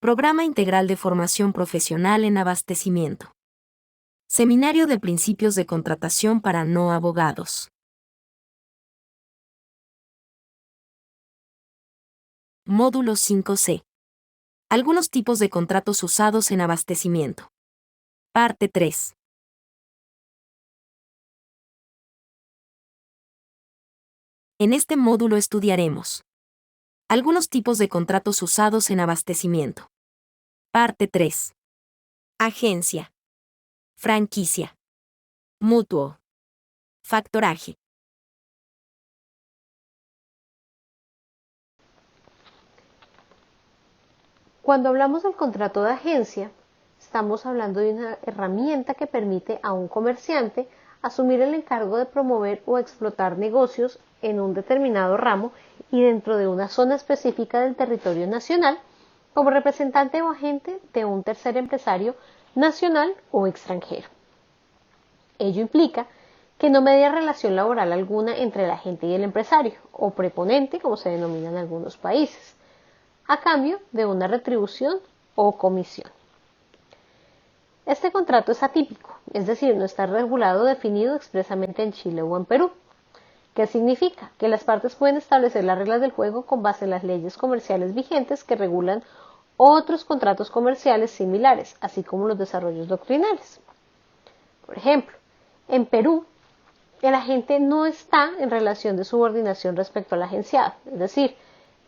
Programa Integral de Formación Profesional en Abastecimiento. Seminario de Principios de Contratación para no abogados. Módulo 5C. Algunos tipos de contratos usados en abastecimiento. Parte 3. En este módulo estudiaremos algunos tipos de contratos usados en abastecimiento. Parte 3. Agencia. Franquicia. Mutuo. Factoraje. Cuando hablamos del contrato de agencia, estamos hablando de una herramienta que permite a un comerciante asumir el encargo de promover o explotar negocios en un determinado ramo y dentro de una zona específica del territorio nacional como representante o agente de un tercer empresario nacional o extranjero. Ello implica que no media relación laboral alguna entre el agente y el empresario, o preponente, como se denomina en algunos países, a cambio de una retribución o comisión. Este contrato es atípico, es decir, no está regulado o definido expresamente en Chile o en Perú. ¿Qué significa? Que las partes pueden establecer las reglas del juego con base en las leyes comerciales vigentes que regulan otros contratos comerciales similares, así como los desarrollos doctrinales. Por ejemplo, en Perú, el agente no está en relación de subordinación respecto al agenciado, es decir,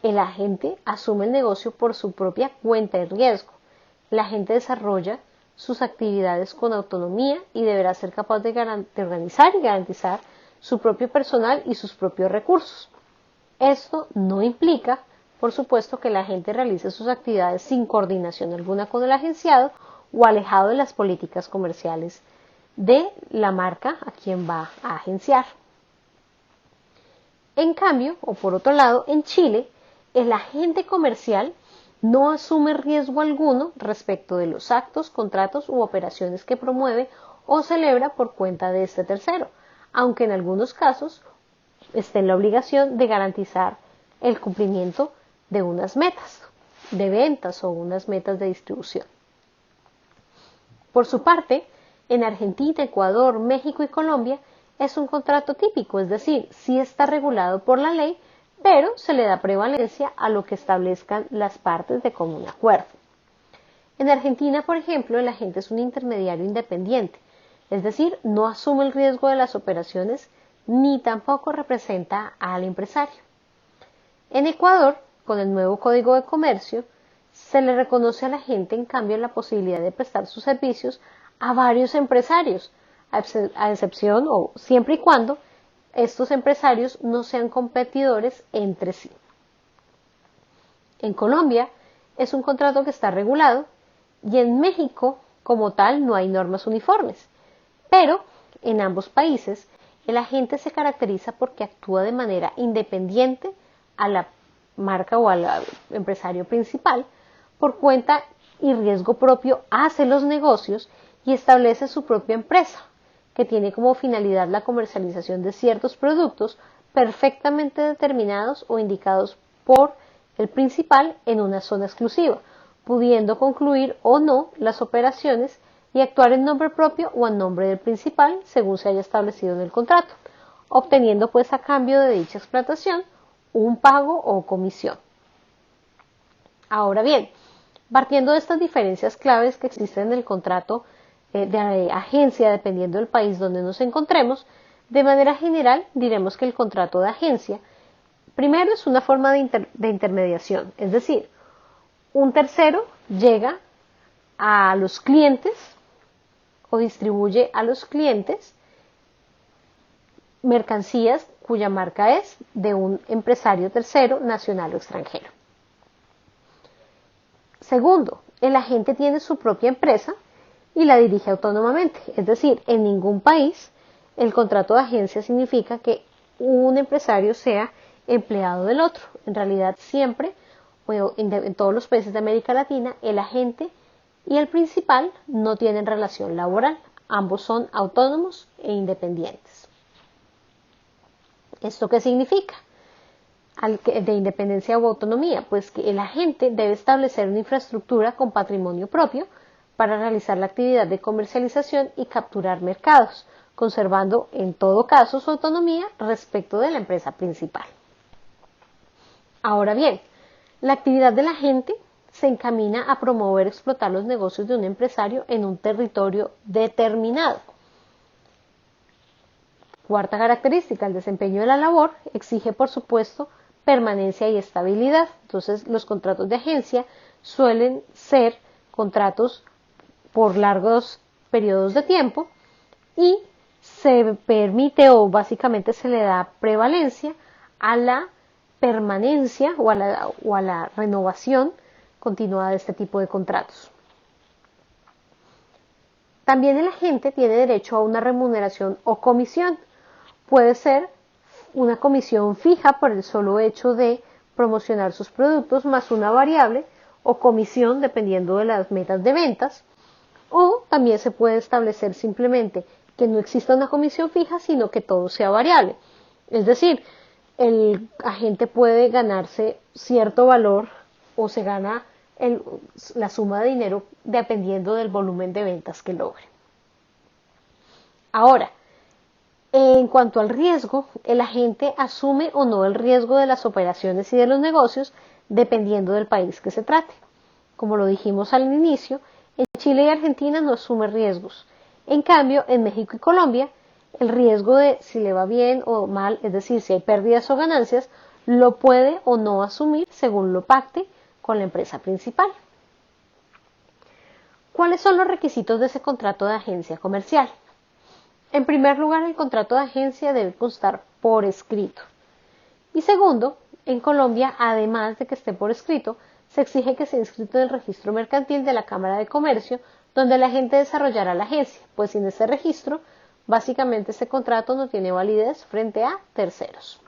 el agente asume el negocio por su propia cuenta de riesgo. El agente desarrolla sus actividades con autonomía y deberá ser capaz de organizar y garantizar su propio personal y sus propios recursos. Esto no implica, por supuesto, que el agente realice sus actividades sin coordinación alguna con el agenciado o alejado de las políticas comerciales de la marca a quien va a agenciar. En cambio, o por otro lado, en Chile, el agente comercial no asume riesgo alguno respecto de los actos, contratos u operaciones que promueve o celebra por cuenta de este tercero, aunque en algunos casos esté en la obligación de garantizar el cumplimiento de unas metas de ventas o unas metas de distribución. Por su parte, en Argentina, Ecuador, México y Colombia es un contrato típico, es decir, sí está regulado por la ley, pero se le da prevalencia a lo que establezcan las partes de común acuerdo. En Argentina, por ejemplo, el agente es un intermediario independiente, es decir, no asume el riesgo de las operaciones ni tampoco representa al empresario. En Ecuador, con el nuevo Código de Comercio, se le reconoce al agente, en cambio, la posibilidad de prestar sus servicios a varios empresarios, a excepción o siempre y cuando estos empresarios no sean competidores entre sí. En Colombia es un contrato que está regulado y en México, como tal, no hay normas uniformes, pero en ambos países el agente se caracteriza porque actúa de manera independiente a la marca o al empresario principal, por cuenta y riesgo propio hace los negocios y establece su propia empresa, que tiene como finalidad la comercialización de ciertos productos perfectamente determinados o indicados por el principal en una zona exclusiva, pudiendo concluir o no las operaciones y actuar en nombre propio o en nombre del principal, según se haya establecido en el contrato, obteniendo pues a cambio de dicha explotación un pago o comisión. Ahora bien, partiendo de estas diferencias claves que existen en el contrato de agencia, dependiendo del país donde nos encontremos, de manera general diremos que el contrato de agencia primero es una forma de intermediación, es decir, un tercero llega a los clientes o distribuye a los clientes mercancías cuya marca es de un empresario tercero, nacional o extranjero. Segundo, el agente tiene su propia empresa y la dirige autónomamente, es decir, en ningún país el contrato de agencia significa que un empresario sea empleado del otro. En realidad siempre, en todos los países de América Latina, el agente y el principal no tienen relación laboral, ambos son autónomos e independientes. ¿Esto qué significa? de independencia o autonomía, pues que el agente debe establecer una infraestructura con patrimonio propio para realizar la actividad de comercialización y capturar mercados, conservando en todo caso su autonomía respecto de la empresa principal. Ahora bien, la actividad del agente se encamina a promover y explotar los negocios de un empresario en un territorio determinado. Cuarta característica, el desempeño de la labor exige, por supuesto, permanencia y estabilidad. Entonces, los contratos de agencia suelen ser contratos por largos periodos de tiempo y se permite o básicamente se le da prevalencia a la permanencia o a la renovación continuada de este tipo de contratos. También el agente tiene derecho a una remuneración o comisión. Puede ser una comisión fija por el solo hecho de promocionar sus productos más una variable o comisión dependiendo de las metas de ventas, o también se puede establecer simplemente que no exista una comisión fija, sino que todo sea variable. Es decir, el agente puede ganarse cierto valor o se gana la suma de dinero dependiendo del volumen de ventas que logre. Ahora, en cuanto al riesgo, el agente asume o no el riesgo de las operaciones y de los negocios dependiendo del país que se trate. Como lo dijimos al inicio, en Chile y Argentina no asume riesgos. En cambio, en México y Colombia, el riesgo de si le va bien o mal, es decir, si hay pérdidas o ganancias, lo puede o no asumir según lo pacte con la empresa principal. ¿Cuáles son los requisitos de ese contrato de agencia comercial? En primer lugar, el contrato de agencia debe constar por escrito. Y segundo, en Colombia, además de que esté por escrito, se exige que sea inscrito en el registro mercantil de la Cámara de Comercio, donde el agente desarrollará la agencia, pues sin ese registro, básicamente este contrato no tiene validez frente a terceros.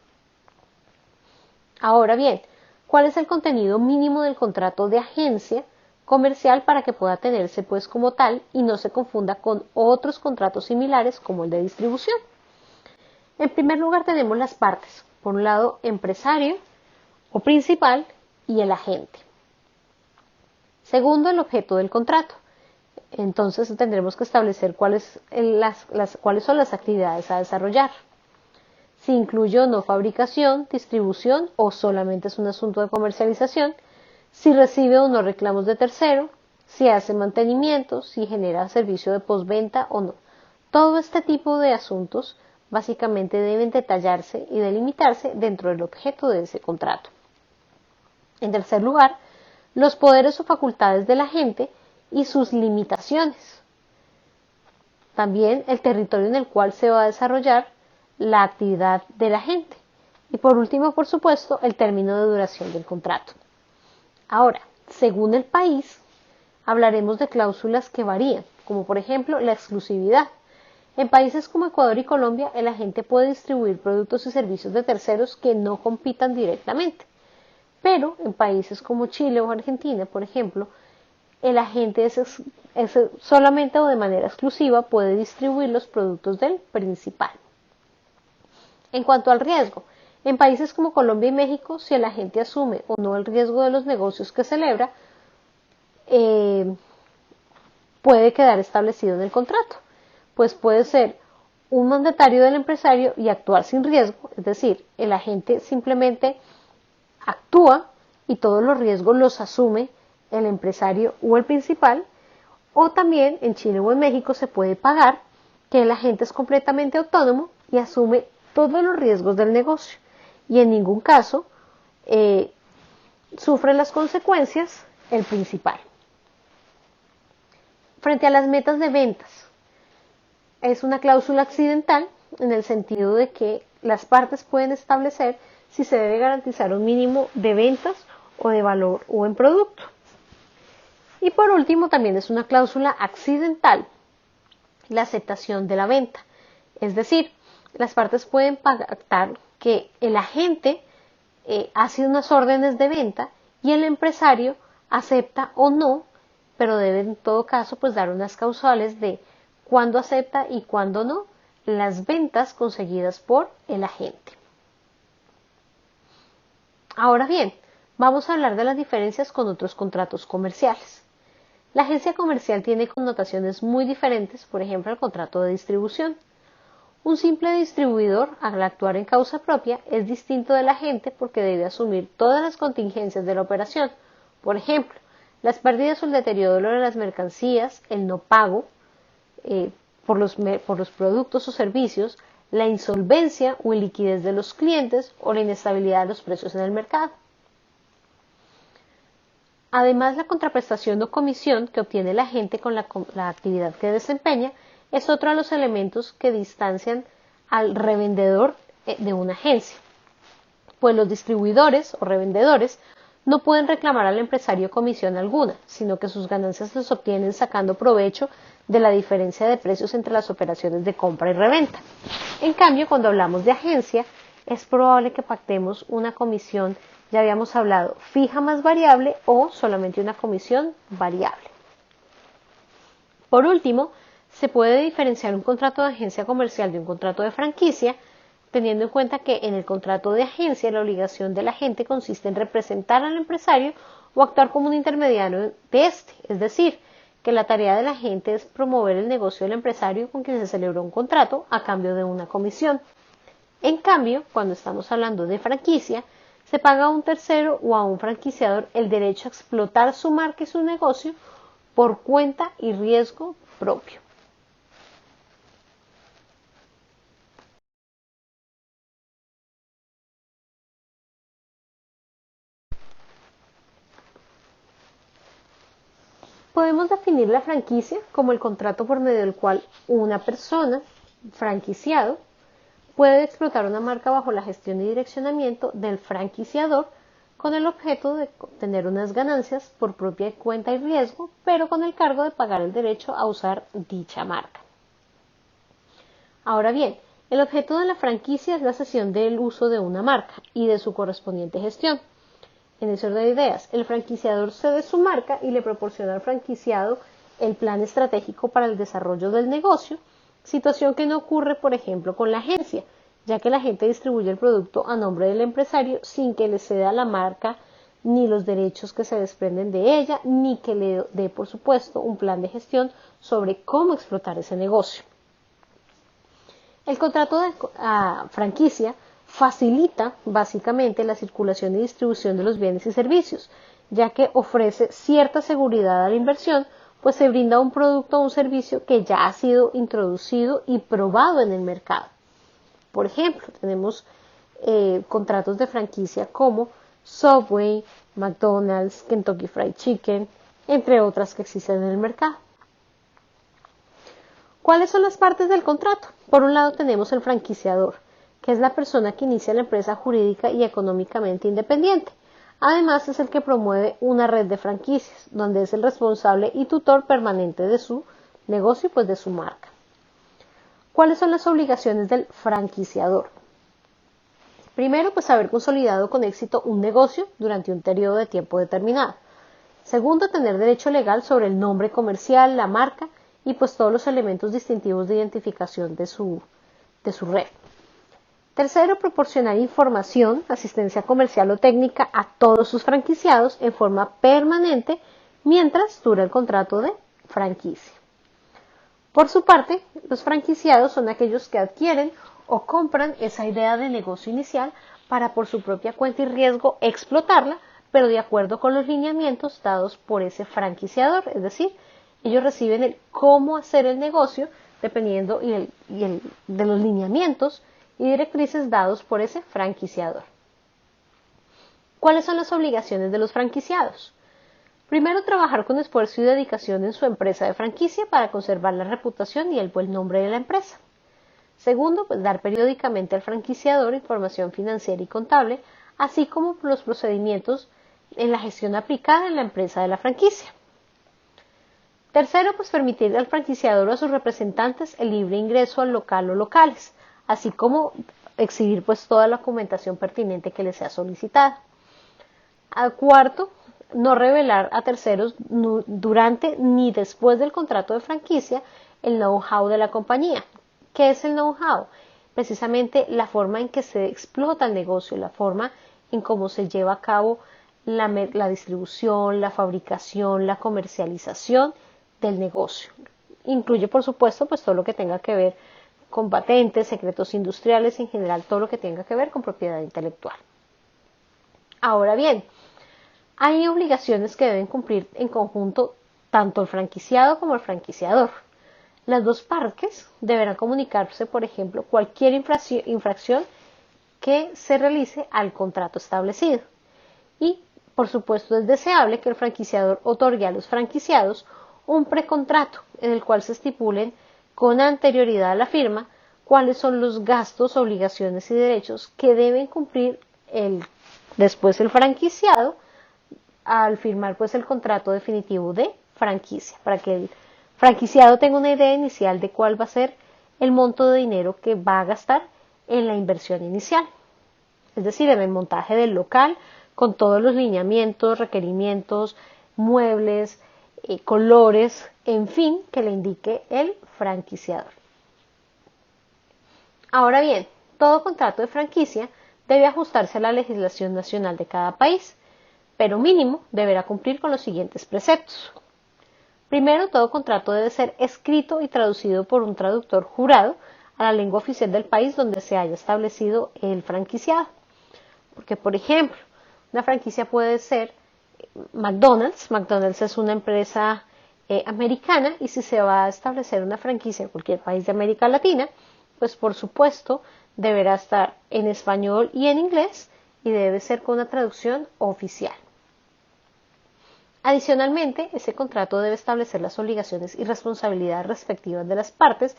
Ahora bien, ¿cuál es el contenido mínimo del contrato de agencia comercial para que pueda tenerse pues como tal y no se confunda con otros contratos similares como el de distribución? En primer lugar tenemos las partes, por un lado empresario o principal y el agente. Segundo, el objeto del contrato. Entonces tendremos que establecer cuáles son las actividades a desarrollar. Si incluye o no fabricación, distribución o solamente es un asunto de comercialización, si recibe o no reclamos de tercero, si hace mantenimiento, si genera servicio de postventa o no. Todo este tipo de asuntos básicamente deben detallarse y delimitarse dentro del objeto de ese contrato. En tercer lugar, los poderes o facultades del agente y sus limitaciones. También el territorio en el cual se va a desarrollar la actividad del agente. Y por último, por supuesto, el término de duración del contrato. Ahora, según el país, hablaremos de cláusulas que varían, como por ejemplo la exclusividad. En países como Ecuador y Colombia, el agente puede distribuir productos y servicios de terceros que no compitan directamente. Pero en países como Chile o Argentina, por ejemplo, el agente solamente o de manera exclusiva puede distribuir los productos del principal. En cuanto al riesgo, en países como Colombia y México, si el agente asume o no el riesgo de los negocios que celebra, puede quedar establecido en el contrato, pues puede ser un mandatario del empresario y actuar sin riesgo, es decir, el agente simplemente actúa y todos los riesgos los asume el empresario o el principal, o también en Chile o en México se puede pagar que el agente es completamente autónomo y asume todos los riesgos del negocio y en ningún caso sufre las consecuencias el principal. Frente a las metas de ventas, es una cláusula accidental en el sentido de que las partes pueden establecer si se debe garantizar un mínimo de ventas o de valor o en producto. Y por último, también es una cláusula accidental la aceptación de la venta. Es decir, las partes pueden pactar que el agente hace unas órdenes de venta y el empresario acepta o no, pero debe en todo caso pues dar unas causales de cuándo acepta y cuándo no las ventas conseguidas por el agente. Ahora bien, vamos a hablar de las diferencias con otros contratos comerciales. La agencia comercial tiene connotaciones muy diferentes, por ejemplo, el contrato de distribución. Un simple distribuidor, al actuar en causa propia, es distinto del agente porque debe asumir todas las contingencias de la operación. Por ejemplo, las pérdidas o el deterioro de las mercancías, el no pago por los productos o servicios, la insolvencia o iliquidez de los clientes o la inestabilidad de los precios en el mercado. Además, la contraprestación o comisión que obtiene el agente con la actividad que desempeña es otro de los elementos que distancian al revendedor de una agencia, pues los distribuidores o revendedores no pueden reclamar al empresario comisión alguna, sino que sus ganancias las obtienen sacando provecho de la diferencia de precios entre las operaciones de compra y reventa. En cambio, cuando hablamos de agencia, es probable que pactemos una comisión, ya habíamos hablado, fija más variable o solamente una comisión variable. Por último, se puede diferenciar un contrato de agencia comercial de un contrato de franquicia, teniendo en cuenta que en el contrato de agencia la obligación del agente consiste en representar al empresario o actuar como un intermediario de este, es decir, que la tarea del agente es promover el negocio del empresario con quien se celebró un contrato a cambio de una comisión. En cambio, cuando estamos hablando de franquicia, se paga a un tercero o a un franquiciador el derecho a explotar su marca y su negocio por cuenta y riesgo propio. Podemos definir la franquicia como el contrato por medio del cual una persona, franquiciado, puede explotar una marca bajo la gestión y direccionamiento del franquiciador con el objeto de obtener unas ganancias por propia cuenta y riesgo, pero con el cargo de pagar el derecho a usar dicha marca. Ahora bien, el objeto de la franquicia es la cesión del uso de una marca y de su correspondiente gestión. En ese orden de ideas, el franquiciador cede su marca y le proporciona al franquiciado el plan estratégico para el desarrollo del negocio, situación que no ocurre, por ejemplo, con la agencia, ya que la agente distribuye el producto a nombre del empresario sin que le ceda la marca ni los derechos que se desprenden de ella, ni que le dé, por supuesto, un plan de gestión sobre cómo explotar ese negocio. El contrato de franquicia facilita básicamente la circulación y distribución de los bienes y servicios, ya que ofrece cierta seguridad a la inversión, pues se brinda un producto o un servicio que ya ha sido introducido y probado en el mercado. Por ejemplo, tenemos contratos de franquicia como Subway, McDonald's, Kentucky Fried Chicken, entre otras que existen en el mercado. ¿Cuáles son las partes del contrato? Por un lado tenemos el franquiciador, que es la persona que inicia la empresa jurídica y económicamente independiente. Además, es el que promueve una red de franquicias, donde es el responsable y tutor permanente de su negocio y pues de su marca. ¿Cuáles son las obligaciones del franquiciador? Primero, pues haber consolidado con éxito un negocio durante un periodo de tiempo determinado. Segundo, tener derecho legal sobre el nombre comercial, la marca y pues todos los elementos distintivos de identificación de su red. Tercero, proporcionar información, asistencia comercial o técnica a todos sus franquiciados en forma permanente mientras dura el contrato de franquicia. Por su parte, los franquiciados son aquellos que adquieren o compran esa idea de negocio inicial para por su propia cuenta y riesgo explotarla, pero de acuerdo con los lineamientos dados por ese franquiciador, es decir, ellos reciben el cómo hacer el negocio dependiendo de los lineamientos y directrices dados por ese franquiciador. ¿Cuáles son las obligaciones de los franquiciados? Primero, trabajar con esfuerzo y dedicación en su empresa de franquicia para conservar la reputación y el buen nombre de la empresa. Segundo, pues dar periódicamente al franquiciador información financiera y contable, así como los procedimientos en la gestión aplicada en la empresa de la franquicia. Tercero, pues permitir al franquiciador o a sus representantes el libre ingreso al local o locales, así como exhibir pues toda la documentación pertinente que les sea solicitada. Cuarto, no revelar a terceros durante ni después del contrato de franquicia el know-how de la compañía. ¿Qué es el know-how? Precisamente la forma en que se explota el negocio, la forma en cómo se lleva a cabo la distribución, la fabricación, la comercialización del negocio. Incluye, por supuesto, pues todo lo que tenga que ver con patentes, secretos industriales, en general todo lo que tenga que ver con propiedad intelectual. Ahora bien, hay obligaciones que deben cumplir en conjunto tanto el franquiciado como el franquiciador. Las dos partes deberán comunicarse, por ejemplo, cualquier infracción que se realice al contrato establecido. Y, por supuesto, es deseable que el franquiciador otorgue a los franquiciados un precontrato en el cual se estipulen con anterioridad a la firma cuáles son los gastos, obligaciones y derechos que deben cumplir después el franquiciado al firmar pues el contrato definitivo de franquicia, para que el franquiciado tenga una idea inicial de cuál va a ser el monto de dinero que va a gastar en la inversión inicial, es decir, en el montaje del local con todos los lineamientos, requerimientos, muebles, colores, en fin, que le indique el franquiciador. Ahora bien, todo contrato de franquicia debe ajustarse a la legislación nacional de cada país, pero mínimo deberá cumplir con los siguientes preceptos. Primero, todo contrato debe ser escrito y traducido por un traductor jurado a la lengua oficial del país donde se haya establecido el franquiciado. Porque, por ejemplo, una franquicia puede ser McDonald's. McDonald's es una empresa americana y si se va a establecer una franquicia en cualquier país de América Latina, pues por supuesto deberá estar en español y en inglés y debe ser con una traducción oficial. Adicionalmente, ese contrato debe establecer las obligaciones y responsabilidades respectivas de las partes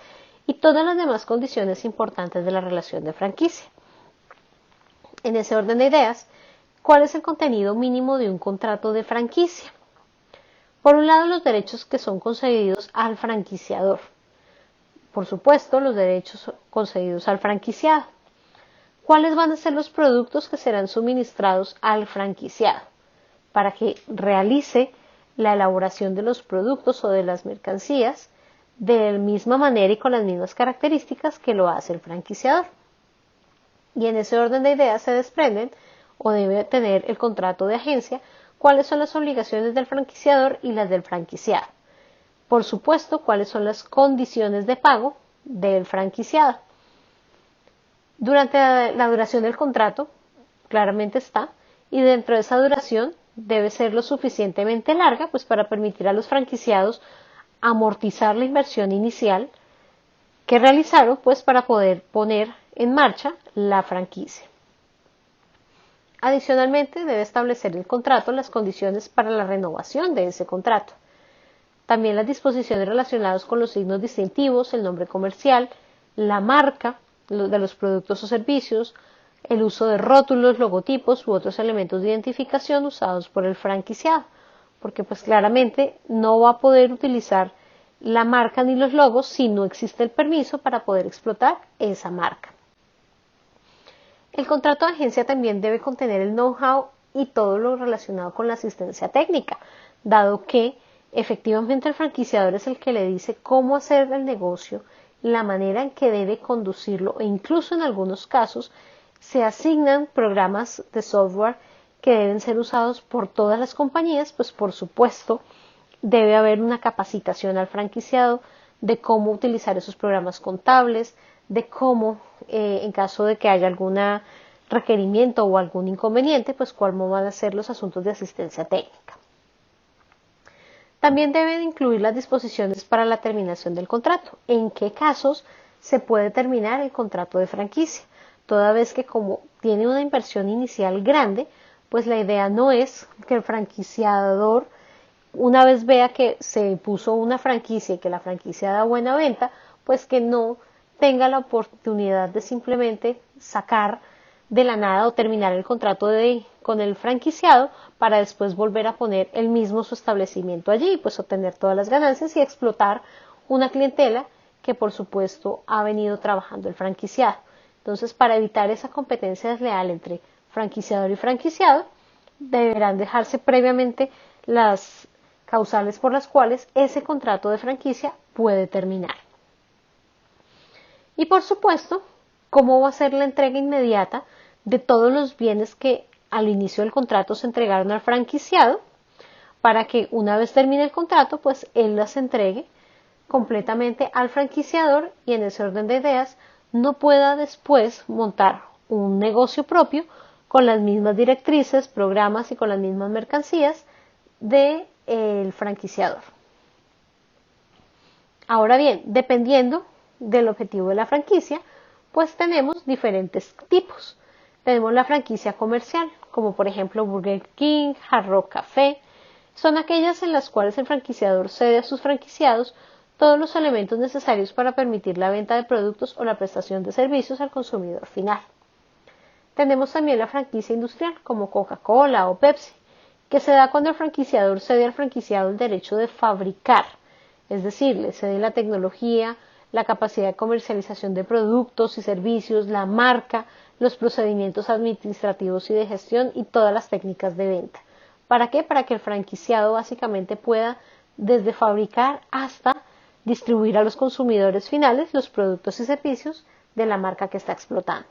y todas las demás condiciones importantes de la relación de franquicia. En ese orden de ideas, ¿cuál es el contenido mínimo de un contrato de franquicia? Por un lado, los derechos que son concedidos al franquiciador. Por supuesto, los derechos concedidos al franquiciado. ¿Cuáles van a ser los productos que serán suministrados al franquiciado para que realice la elaboración de los productos o de las mercancías de la misma manera y con las mismas características que lo hace el franquiciador? Y en ese orden de ideas se desprenden o debe tener el contrato de agencia cuáles son las obligaciones del franquiciador y las del franquiciado. Por supuesto, cuáles son las condiciones de pago del franquiciado. Durante la duración del contrato, claramente está, y dentro de esa duración debe ser lo suficientemente larga pues para permitir a los franquiciados amortizar la inversión inicial que realizaron pues para poder poner en marcha la franquicia. Adicionalmente, debe establecer el contrato las condiciones para la renovación de ese contrato. También las disposiciones relacionadas con los signos distintivos, el nombre comercial, la marca de los productos o servicios, el uso de rótulos, logotipos u otros elementos de identificación usados por el franquiciado, porque pues claramente no va a poder utilizar la marca ni los logos si no existe el permiso para poder explotar esa marca. El contrato de agencia también debe contener el know-how y todo lo relacionado con la asistencia técnica, dado que efectivamente el franquiciador es el que le dice cómo hacer el negocio, la manera en que debe conducirlo e incluso en algunos casos se asignan programas de software que deben ser usados por todas las compañías, pues por supuesto debe haber una capacitación al franquiciado de cómo utilizar esos programas contables, de cómo, en caso de que haya algún requerimiento o algún inconveniente, pues cuáles van a ser los asuntos de asistencia técnica. También deben incluir las disposiciones para la terminación del contrato. ¿En qué casos se puede terminar el contrato de franquicia? Toda vez que como tiene una inversión inicial grande, pues la idea no es que el franquiciador, una vez vea que se puso una franquicia y que la franquicia da buena venta, pues que no tenga la oportunidad de simplemente sacar de la nada o terminar el contrato con el franquiciado para después volver a poner el mismo su establecimiento allí y pues obtener todas las ganancias y explotar una clientela que por supuesto ha venido trabajando el franquiciado. Entonces, para evitar esa competencia desleal entre franquiciador y franquiciado, deberán dejarse previamente las causales por las cuales ese contrato de franquicia puede terminar. Y por supuesto, cómo va a ser la entrega inmediata de todos los bienes que al inicio del contrato se entregaron al franquiciado para que una vez termine el contrato, pues él las entregue completamente al franquiciador y en ese orden de ideas no pueda después montar un negocio propio con las mismas directrices, programas y con las mismas mercancías del franquiciador. Ahora bien, dependiendo del objetivo de la franquicia, pues tenemos diferentes tipos. Tenemos la franquicia comercial, como por ejemplo Burger King, Hard Rock Café. Son aquellas en las cuales el franquiciador cede a sus franquiciados todos los elementos necesarios para permitir la venta de productos o la prestación de servicios al consumidor final. Tenemos también la franquicia industrial, como Coca-Cola o Pepsi, que se da cuando el franquiciador cede al franquiciado el derecho de fabricar, es decir, le cede la tecnología, la capacidad de comercialización de productos y servicios, la marca, los procedimientos administrativos y de gestión y todas las técnicas de venta. ¿Para qué? Para que el franquiciado básicamente pueda desde fabricar hasta distribuir a los consumidores finales los productos y servicios de la marca que está explotando.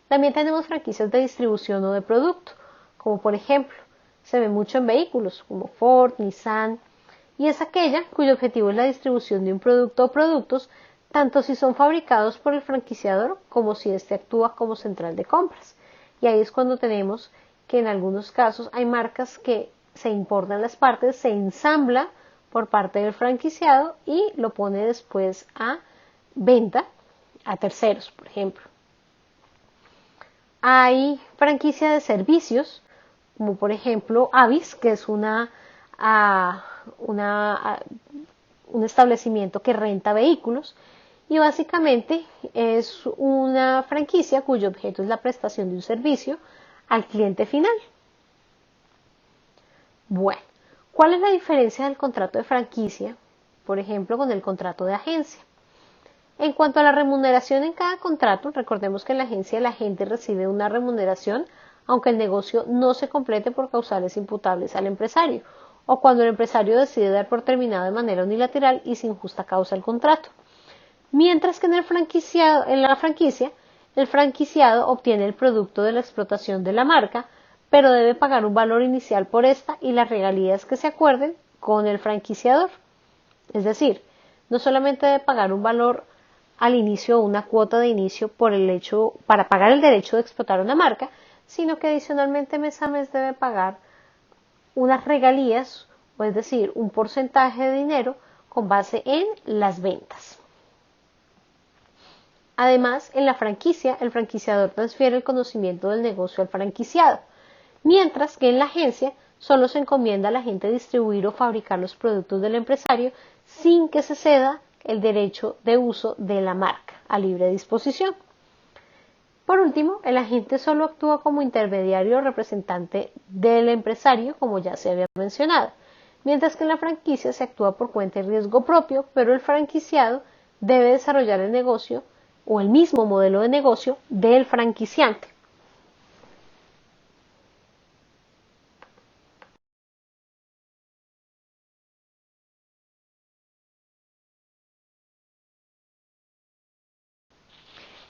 También tenemos franquicias de distribución o de producto, como por ejemplo, se ve mucho en vehículos como Ford, Nissan, y es aquella cuyo objetivo es la distribución de un producto o productos, tanto si son fabricados por el franquiciador como si éste actúa como central de compras. Y ahí es cuando tenemos que en algunos casos hay marcas que se importan las partes, se ensambla por parte del franquiciado y lo pone después a venta a terceros, por ejemplo. Hay franquicia de servicios, como por ejemplo Avis, que es un establecimiento que renta vehículos y básicamente es una franquicia cuyo objeto es la prestación de un servicio al cliente final. Bueno, ¿cuál es la diferencia del contrato de franquicia, por ejemplo, con el contrato de agencia? En cuanto a la remuneración en cada contrato, recordemos que en la agencia la gente recibe una remuneración aunque el negocio no se complete por causales imputables al empresario o cuando el empresario decide dar por terminado de manera unilateral y sin justa causa el contrato. Mientras que en la franquicia, el franquiciado obtiene el producto de la explotación de la marca, pero debe pagar un valor inicial por esta y las regalías que se acuerden con el franquiciador. Es decir, no solamente debe pagar un valor al inicio o una cuota de inicio para pagar el derecho de explotar una marca, sino que adicionalmente mes a mes debe pagar unas regalías, o es decir, un porcentaje de dinero con base en las ventas. Además, en la franquicia, el franquiciador transfiere el conocimiento del negocio al franquiciado, mientras que en la agencia solo se encomienda a la gente distribuir o fabricar los productos del empresario sin que se ceda el derecho de uso de la marca a libre disposición. Por último, el agente solo actúa como intermediario o representante del empresario, como ya se había mencionado, mientras que en la franquicia se actúa por cuenta y riesgo propio, pero el franquiciado debe desarrollar el negocio o el mismo modelo de negocio del franquiciante.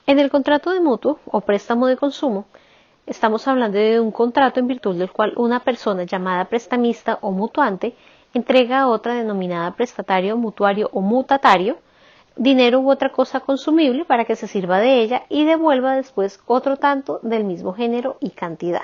En el contrato de mutuo o préstamo de consumo, estamos hablando de un contrato en virtud del cual una persona llamada prestamista o mutuante entrega a otra denominada prestatario, mutuario o mutatario dinero u otra cosa consumible para que se sirva de ella y devuelva después otro tanto del mismo género y cantidad.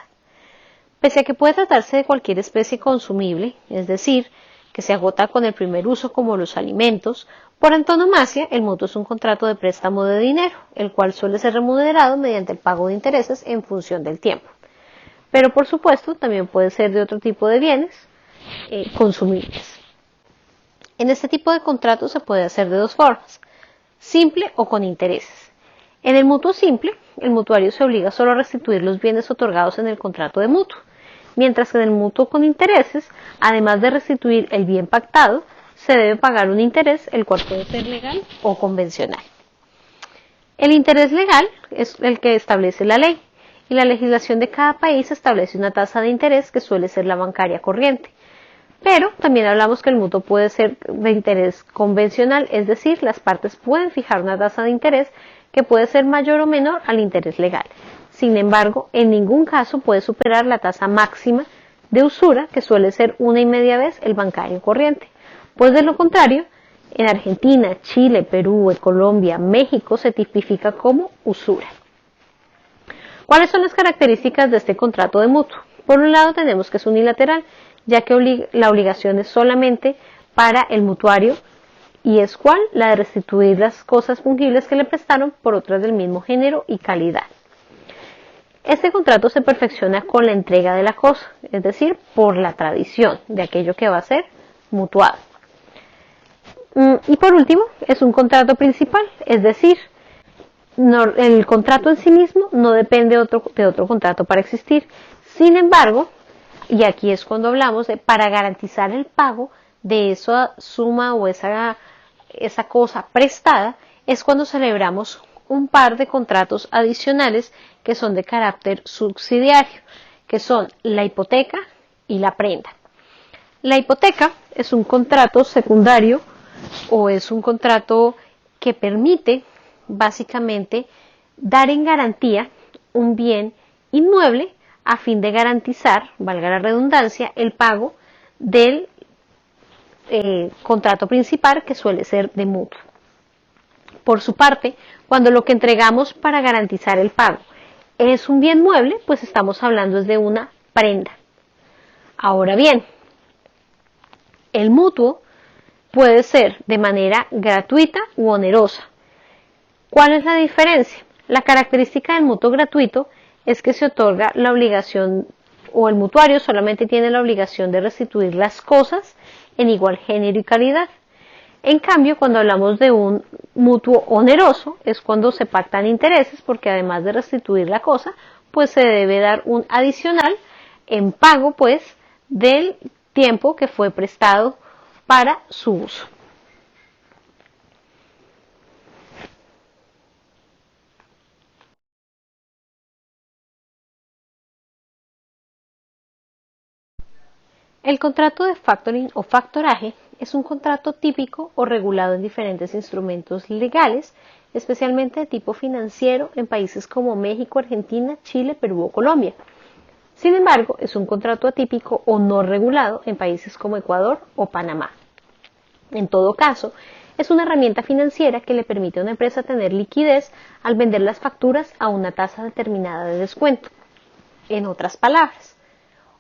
Pese a que puede tratarse de cualquier especie consumible, es decir, que se agota con el primer uso como los alimentos, por antonomasia el mutuo es un contrato de préstamo de dinero, el cual suele ser remunerado mediante el pago de intereses en función del tiempo. Pero por supuesto también puede ser de otro tipo de bienes consumibles. En este tipo de contratos se puede hacer de dos formas, simple o con intereses. En el mutuo simple, el mutuario se obliga solo a restituir los bienes otorgados en el contrato de mutuo, mientras que en el mutuo con intereses, además de restituir el bien pactado, se debe pagar un interés, el cual puede ser legal o convencional. El interés legal es el que establece la ley, y la legislación de cada país establece una tasa de interés que suele ser la bancaria corriente. Pero también hablamos que el mutuo puede ser de interés convencional, es decir, las partes pueden fijar una tasa de interés que puede ser mayor o menor al interés legal, Sin embargo, en ningún caso puede superar la tasa máxima de usura, que suele ser 1,5 vez el bancario corriente. Pues de lo contrario, en Argentina, Chile, Perú, Colombia, México se tipifica como usura. ¿Cuáles son las características de este contrato de mutuo? Por un lado tenemos que es unilateral, ya que la obligación es solamente para el mutuario y es ¿cuál? La de restituir las cosas fungibles que le prestaron por otras del mismo género y calidad. Este contrato se perfecciona con la entrega de la cosa, es decir, por la tradición de aquello que va a ser mutuado. Y por último, es un contrato principal, es decir, el contrato en sí mismo no depende de otro contrato para existir. Sin embargo, y aquí es cuando hablamos de para garantizar el pago de esa suma o esa cosa prestada, es cuando celebramos un par de contratos adicionales que son de carácter subsidiario, que son la hipoteca y la prenda. La hipoteca es un contrato secundario o es un contrato que permite básicamente dar en garantía un bien inmueble a fin de garantizar, valga la redundancia, el pago del contrato principal, que suele ser de mutuo. Por su parte, cuando lo que entregamos para garantizar el pago es un bien mueble, pues estamos hablando de una prenda. Ahora bien, el mutuo puede ser de manera gratuita u onerosa. ¿Cuál es la diferencia? La característica del mutuo gratuito es que se otorga la obligación, o el mutuario solamente tiene la obligación de restituir las cosas en igual género y calidad. En cambio, cuando hablamos de un mutuo oneroso, es cuando se pactan intereses, porque además de restituir la cosa, pues se debe dar un adicional en pago, pues, del tiempo que fue prestado para su uso. El contrato de factoring o factoraje es un contrato típico o regulado en diferentes instrumentos legales, especialmente de tipo financiero en países como México, Argentina, Chile, Perú o Colombia. Sin embargo, es un contrato atípico o no regulado en países como Ecuador o Panamá. En todo caso, es una herramienta financiera que le permite a una empresa tener liquidez al vender las facturas a una tasa determinada de descuento. En otras palabras,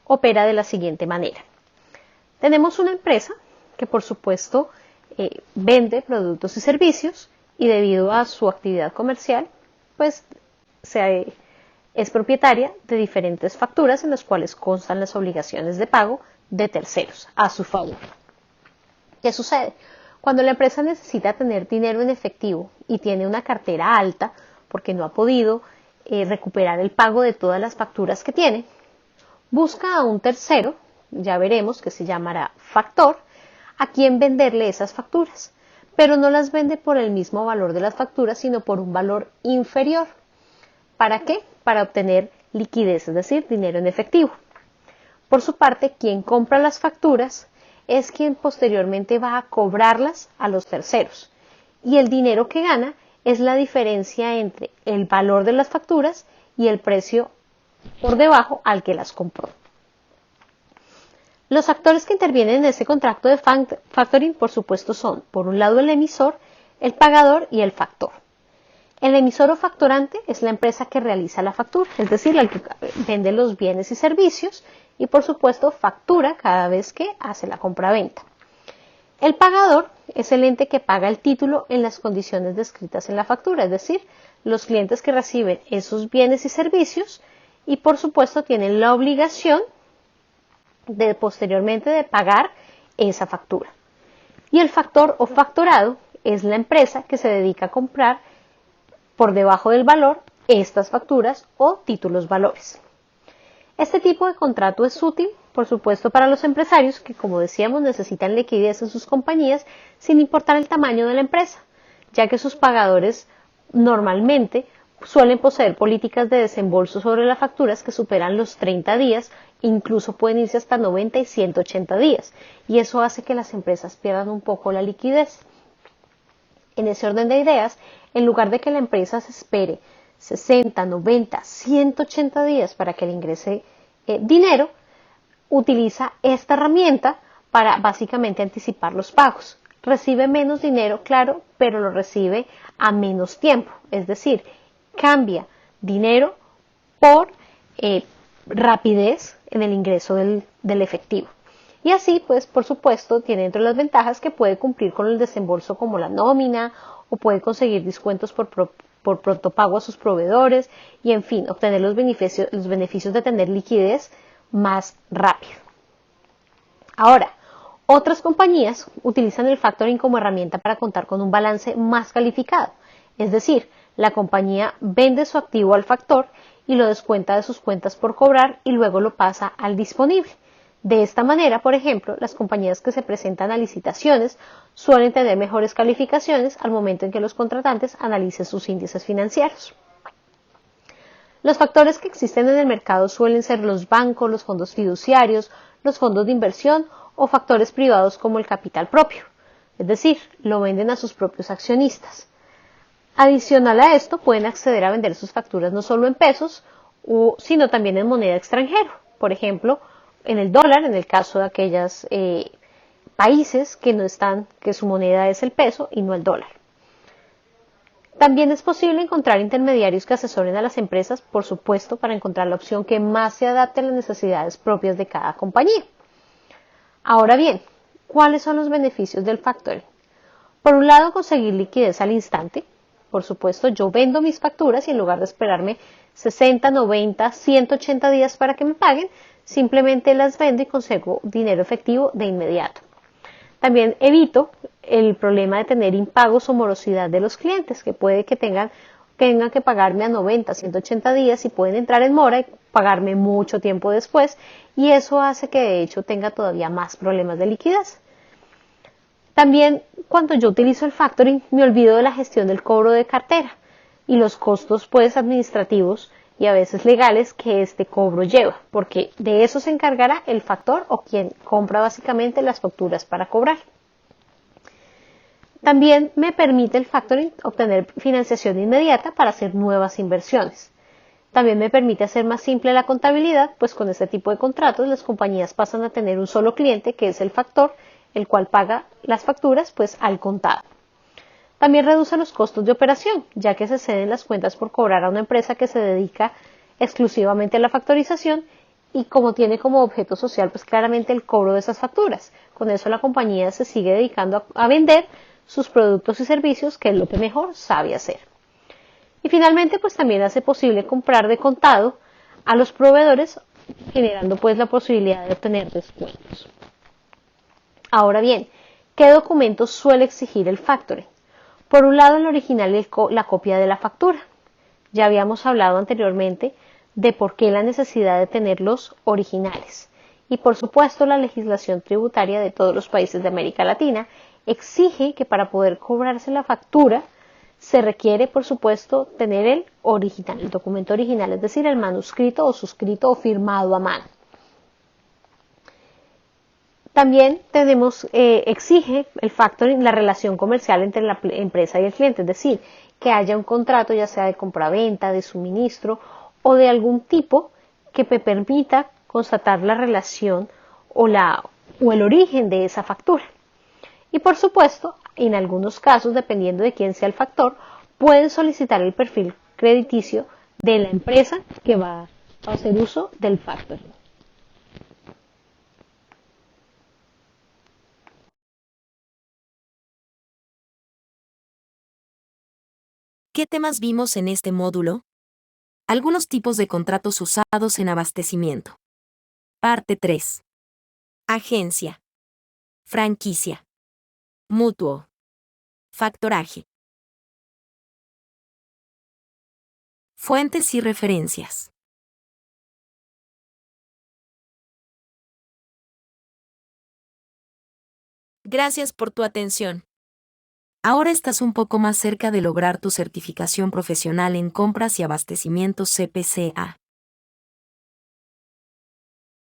opera de la siguiente manera. Tenemos una empresa que, por supuesto, vende productos y servicios y debido a su actividad comercial, pues es propietaria de diferentes facturas en las cuales constan las obligaciones de pago de terceros a su favor. ¿Qué sucede? Cuando la empresa necesita tener dinero en efectivo y tiene una cartera alta porque no ha podido recuperar el pago de todas las facturas que tiene, busca a un tercero, ya veremos que se llamará factor, a quien venderle esas facturas, pero no las vende por el mismo valor de las facturas, sino por un valor inferior. ¿Para qué? Para obtener liquidez, es decir, dinero en efectivo. Por su parte, quien compra las facturas es quien posteriormente va a cobrarlas a los terceros, y el dinero que gana es la diferencia entre el valor de las facturas y el precio por debajo al que las compró. Los actores que intervienen en ese contrato de factoring, por supuesto, son, por un lado, el emisor, el pagador y el factor. El emisor o factorante es la empresa que realiza la factura, es decir, la que vende los bienes y servicios y, por supuesto, factura cada vez que hace la compraventa. El pagador es el ente que paga el título en las condiciones descritas en la factura, es decir, los clientes que reciben esos bienes y servicios y, por supuesto, tienen la obligación posteriormente de pagar esa factura. Y el factor o factorado es la empresa que se dedica a comprar por debajo del valor estas facturas o títulos valores. Este tipo de contrato es útil, por supuesto, para los empresarios que, como decíamos, necesitan liquidez en sus compañías sin importar el tamaño de la empresa, ya que sus pagadores normalmente suelen poseer políticas de desembolso sobre las facturas que superan los 30 días, incluso pueden irse hasta 90 y 180 días, y eso hace que las empresas pierdan un poco la liquidez. En ese orden de ideas, en lugar de que la empresa se espere 60, 90, 180 días para que le ingrese dinero, utiliza esta herramienta para básicamente anticipar los pagos. Recibe menos dinero, claro, pero lo recibe a menos tiempo. Es decir, cambia dinero por rapidez en el ingreso del efectivo. Y así, pues, por supuesto, tiene entre las ventajas que puede cumplir con el desembolso como la nómina o puede conseguir descuentos por pronto pago a sus proveedores y, en fin, obtener los beneficios de tener liquidez más rápido. Ahora, otras compañías utilizan el factoring como herramienta para contar con un balance más calificado. Es decir, la compañía vende su activo al factor y lo descuenta de sus cuentas por cobrar y luego lo pasa al disponible. De esta manera, por ejemplo, las compañías que se presentan a licitaciones suelen tener mejores calificaciones al momento en que los contratantes analicen sus índices financieros. Los factores que existen en el mercado suelen ser los bancos, los fondos fiduciarios, los fondos de inversión o factores privados como el capital propio. Es decir, lo venden a sus propios accionistas. Adicional a esto, pueden acceder a vender sus facturas no solo en pesos, sino también en moneda extranjera. Por ejemplo, en el dólar, en el caso de aquellos países que su moneda es el peso y no el dólar. También es posible encontrar intermediarios que asesoren a las empresas, por supuesto, para encontrar la opción que más se adapte a las necesidades propias de cada compañía. Ahora bien, ¿cuáles son los beneficios del factoring? Por un lado, conseguir liquidez al instante. Por supuesto, yo vendo mis facturas y en lugar de esperarme 60, 90, 180 días para que me paguen, simplemente las vendo y consigo dinero efectivo de inmediato. También evito el problema de tener impagos o morosidad de los clientes, que puede que tengan que pagarme a 90, 180 días y pueden entrar en mora y pagarme mucho tiempo después, y eso hace que de hecho tenga todavía más problemas de liquidez. También cuando yo utilizo el factoring me olvido de la gestión del cobro de cartera y los costos pues administrativos y a veces legales que este cobro lleva, porque de eso se encargará el factor o quien compra básicamente las facturas para cobrar. También me permite el factoring obtener financiación inmediata para hacer nuevas inversiones. También me permite hacer más simple la contabilidad, pues con este tipo de contratos las compañías pasan a tener un solo cliente, que es el factor, el cual paga las facturas pues al contado. También reduce los costos de operación, ya que se ceden las cuentas por cobrar a una empresa que se dedica exclusivamente a la factorización y como tiene como objeto social pues claramente el cobro de esas facturas. Con eso la compañía se sigue dedicando a vender sus productos y servicios, que es lo que mejor sabe hacer. Y finalmente pues también hace posible comprar de contado a los proveedores, generando pues la posibilidad de obtener descuentos. Ahora bien, ¿qué documentos suele exigir el factoring? Por un lado, el original y la copia de la factura. Ya habíamos hablado anteriormente de por qué la necesidad de tener los originales. Y por supuesto, la legislación tributaria de todos los países de América Latina exige que para poder cobrarse la factura se requiere, por supuesto, tener el original, el documento original, es decir, el manuscrito o suscrito o firmado a mano. También exige el factoring la relación comercial entre la empresa y el cliente, es decir, que haya un contrato ya sea de compraventa, de suministro o de algún tipo que me permita constatar la relación o el origen de esa factura. Y por supuesto, en algunos casos, dependiendo de quién sea el factor, pueden solicitar el perfil crediticio de la empresa que va a hacer uso del factoring. ¿Qué temas vimos en este módulo? Algunos tipos de contratos usados en abastecimiento. Parte 3. Agencia. Franquicia. Mutuo. Factoraje. Fuentes y referencias. Gracias por tu atención. Ahora estás un poco más cerca de lograr tu certificación profesional en compras y abastecimientos CPCA.